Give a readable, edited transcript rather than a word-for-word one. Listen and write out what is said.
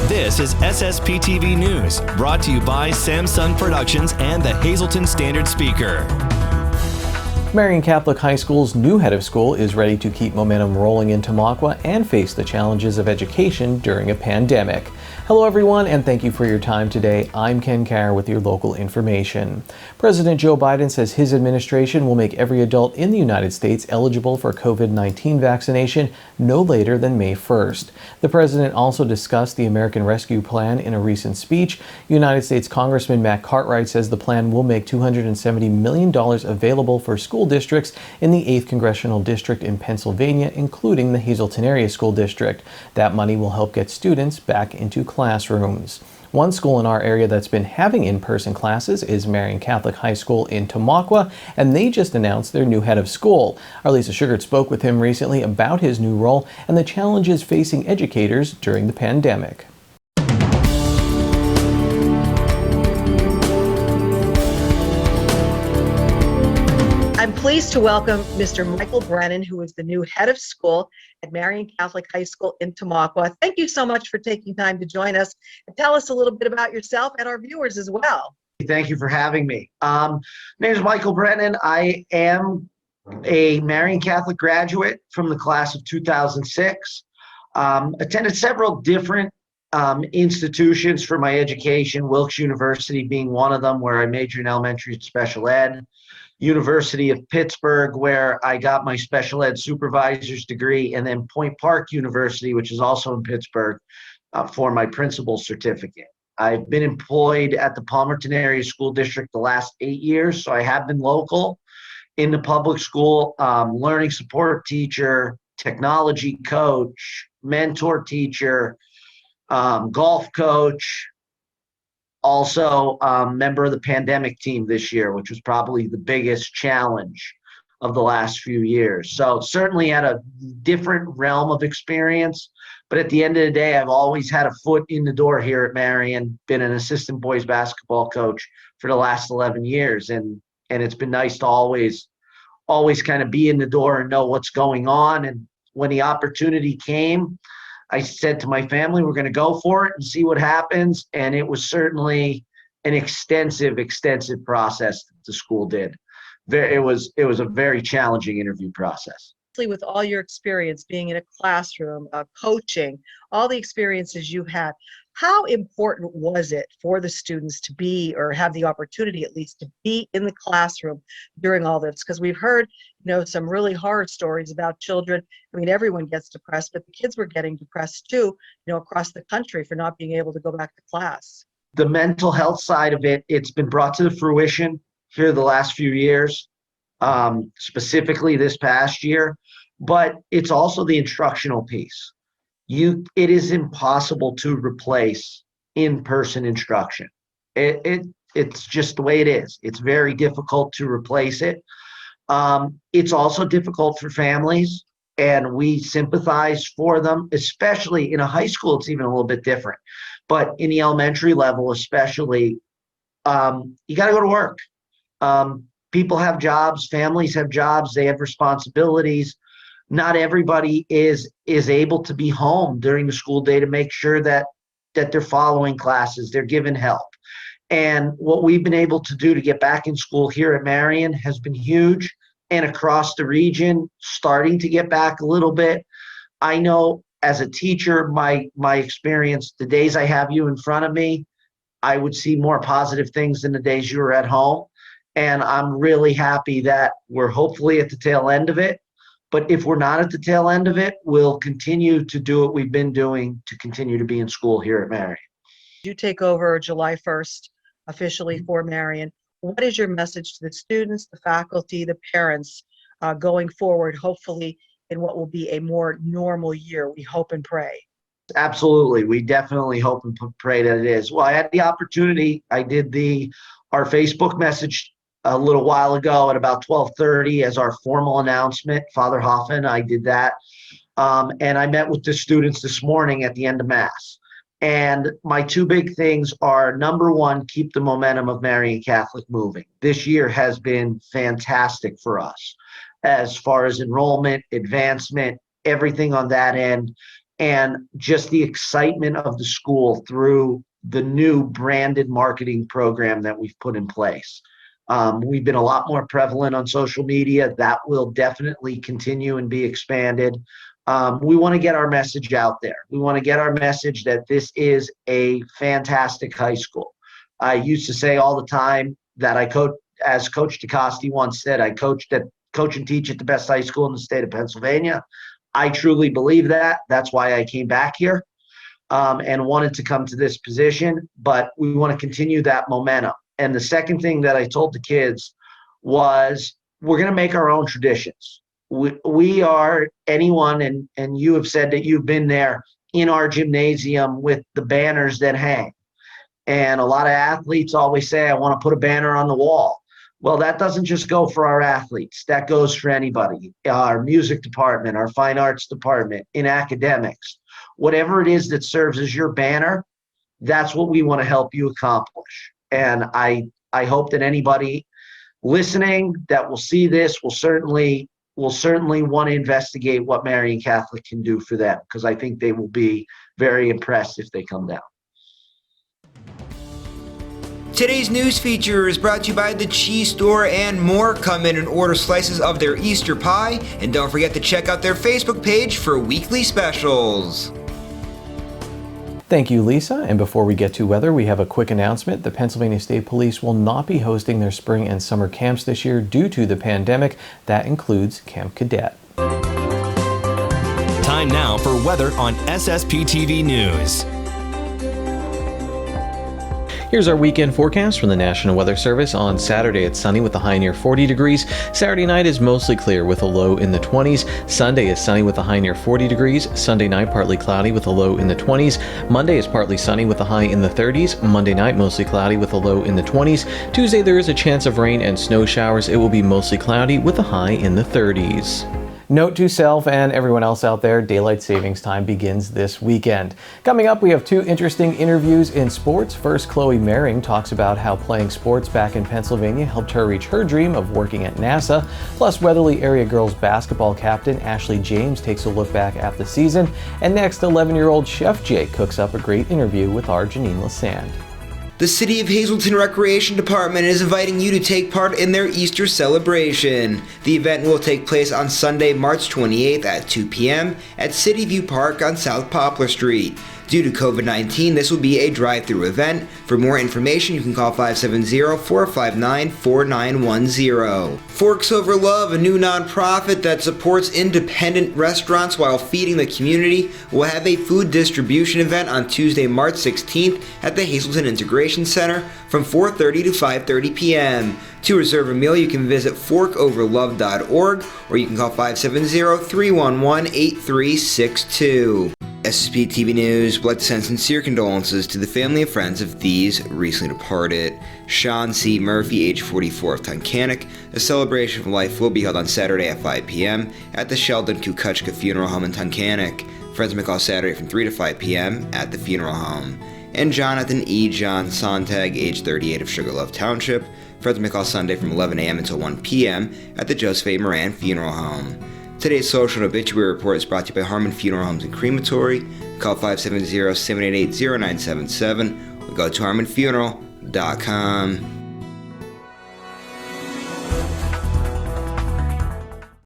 This is SSPTV News, brought to you by Samsung Productions and the Hazleton Standard Speaker. Marion Catholic High School's new head of school is ready to keep momentum rolling in Tamaqua and face the challenges of education during a pandemic. Hello everyone, and thank you for your time today. I'm Ken Carr with your local information. President Joe Biden says his administration will make every adult in the United States eligible for COVID-19 vaccination no later than May 1st. The president also discussed the American Rescue Plan in a recent speech. United States Congressman Matt Cartwright says the plan will make $270 million available for school districts in the 8th Congressional District in Pennsylvania, including the Hazleton Area School District. That money will help get students back into classrooms. One school in our area that's been having in-person classes is Marion Catholic High School in Tamaqua, and they just announced their new head of school. Our Lisa Sugart spoke with him recently about his new role and the challenges facing educators during the pandemic. I'm pleased to welcome Mr. Michael Brennan, who is the new head of school at Marion Catholic High School in Tamaqua. Thank you so much for taking time to join us and tell us a little bit about yourself and our viewers as well. Thank you for having me. My name is Michael Brennan. I am a Marion Catholic graduate from the class of 2006. Attended several different institutions for my education, Wilkes University being one of them, where I majored in elementary and special ed. University of Pittsburgh, where I got my special ed supervisor's degree, and then Point Park University, which is also in Pittsburgh, for my principal's certificate. I've been employed at the Palmerton Area School District the last 8 years, so I have been local in the public school, learning support teacher, technology coach, mentor teacher, golf coach, also member of the pandemic team this year, which was probably the biggest challenge of the last few years. So certainly had a different realm of experience, but at the end of the day, I've always had a foot in the door here at Marion, been an assistant boys basketball coach for the last 11 years. And it's been nice to always kind of be in the door and know what's going on. And when the opportunity came, I said to my family, we're going to go for it and see what happens. And it was certainly an extensive process that the school did. It was a very challenging interview process. With all your experience being in a classroom, coaching, all the experiences you had, how important was it for the students to be, or have the opportunity at least to be in the classroom during all this? Because we've heard, some really horror stories about children. I mean, everyone gets depressed, but the kids were getting depressed too, across the country for not being able to go back to class. The mental health side of it, it's been brought to the fruition here the last few years, specifically this past year, but it's also the instructional piece. It is impossible to replace in-person instruction. It's just the way it is. It's very difficult to replace it. It's also difficult for families, and we sympathize for them, especially in a high school. It's even a little bit different, but in the elementary level, especially, you got to go to work. People have jobs, families have jobs, they have responsibilities. Not everybody is able to be home during the school day to make sure that they're following classes, they're given help. And what we've been able to do to get back in school here at Marion has been huge, and across the region, starting to get back a little bit. I know as a teacher, my experience, the days I have you in front of me, I would see more positive things than the days you were at home. And I'm really happy that we're hopefully at the tail end of it. But if we're not at the tail end of it, we'll continue to do what we've been doing to continue to be in school here at Marion. You take over July 1st officially for Marion. What is your message to the students, the faculty, the parents going forward, hopefully in what will be a more normal year? We hope and pray. Absolutely. We definitely hope and pray that it is. Well, I had the opportunity. I did our Facebook message a little while ago at about 12:30 as our formal announcement. Father Hoffman, I did that. And I met with the students this morning at the end of Mass. And my two big things are, number one, keep the momentum of Marion Catholic moving. This year has been fantastic for us. as far as enrollment, advancement, everything on that end, and just the excitement of the school through the new branded marketing program that we've put in place. We've been a lot more prevalent on social media. That will definitely continue and be expanded. We want to get our message out there. We want to get our message that this is a fantastic high school. I used to say all the time that I coach, as Coach DeCoste once said, I coach and teach at the best high school in the state of Pennsylvania. I truly believe that. That's why I came back here and wanted to come to this position. But we want to continue that momentum. And the second thing that I told the kids was, we're going to make our own traditions. We are anyone, and you have said that you've been there in our gymnasium with the banners that hang. And a lot of athletes always say, I want to put a banner on the wall. Well, that doesn't just go for our athletes. That goes for anybody. Our music department, our fine arts department, in academics. Whatever it is that serves as your banner, that's what we want to help you accomplish. And I hope that anybody listening that will see this will certainly want to investigate what Marion Catholic can do for them, because I think they will be very impressed if they come down. Today's news feature is brought to you by the Cheese Store and more. Come in and order slices of their Easter pie, and don't forget to check out their Facebook page for weekly specials. Thank you, Lisa. And before we get to weather, we have a quick announcement. The Pennsylvania State Police will not be hosting their spring and summer camps this year due to the pandemic. That includes Camp Cadet. Time now for weather on SSPTV News. Here's our weekend forecast from the National Weather Service. On Saturday, it's sunny with a high near 40 degrees. Saturday night is mostly clear with a low in the 20s. Sunday is sunny with a high near 40 degrees. Sunday night, partly cloudy with a low in the 20s. Monday is partly sunny with a high in the 30s. Monday night, mostly cloudy with a low in the 20s. Tuesday, there is a chance of rain and snow showers. It will be mostly cloudy with a high in the 30s. Note to self and everyone else out there, daylight savings time begins this weekend. Coming up, we have two interesting interviews in sports. First, Chloe Marion talks about how playing sports back in Pennsylvania helped her reach her dream of working at NASA. Plus, Weatherly area girls basketball captain Ashley James takes a look back at the season. And next, 11-year-old Chef Jake cooks up a great interview with our Janine Lassand. The City of Hazleton Recreation Department is inviting you to take part in their Easter celebration. The event will take place on Sunday, March 28th at 2 p.m. at City View Park on South Poplar Street. Due to COVID-19, this will be a drive-through event. For more information, you can call 570-459-4910. Forks Over Love, a new nonprofit that supports independent restaurants while feeding the community, will have a food distribution event on Tuesday, March 16th at the Hazleton Integration Center from 4:30 to 5:30 p.m. To reserve a meal, you can visit forkoverlove.org or you can call 570-311-8362. SSPTV News would like to send sincere condolences to the family and friends of these recently departed. Sean C. Murphy, age 44, of Tunkhannock. A celebration of life will be held on Saturday at 5 p.m. at the Sheldon Kukutchka Funeral Home in Tunkhannock. Friends may call Saturday from 3 to 5 p.m. at the funeral home. And Jonathan E. John Sontag, age 38, of Sugarloaf Township. Friends may call Sunday from 11 a.m. until 1 p.m. at the Joseph A. Moran Funeral Home. Today's social and obituary report is brought to you by Harmon Funeral Homes and Crematory. Call 570-788-0977 or go to harmonfuneral.com.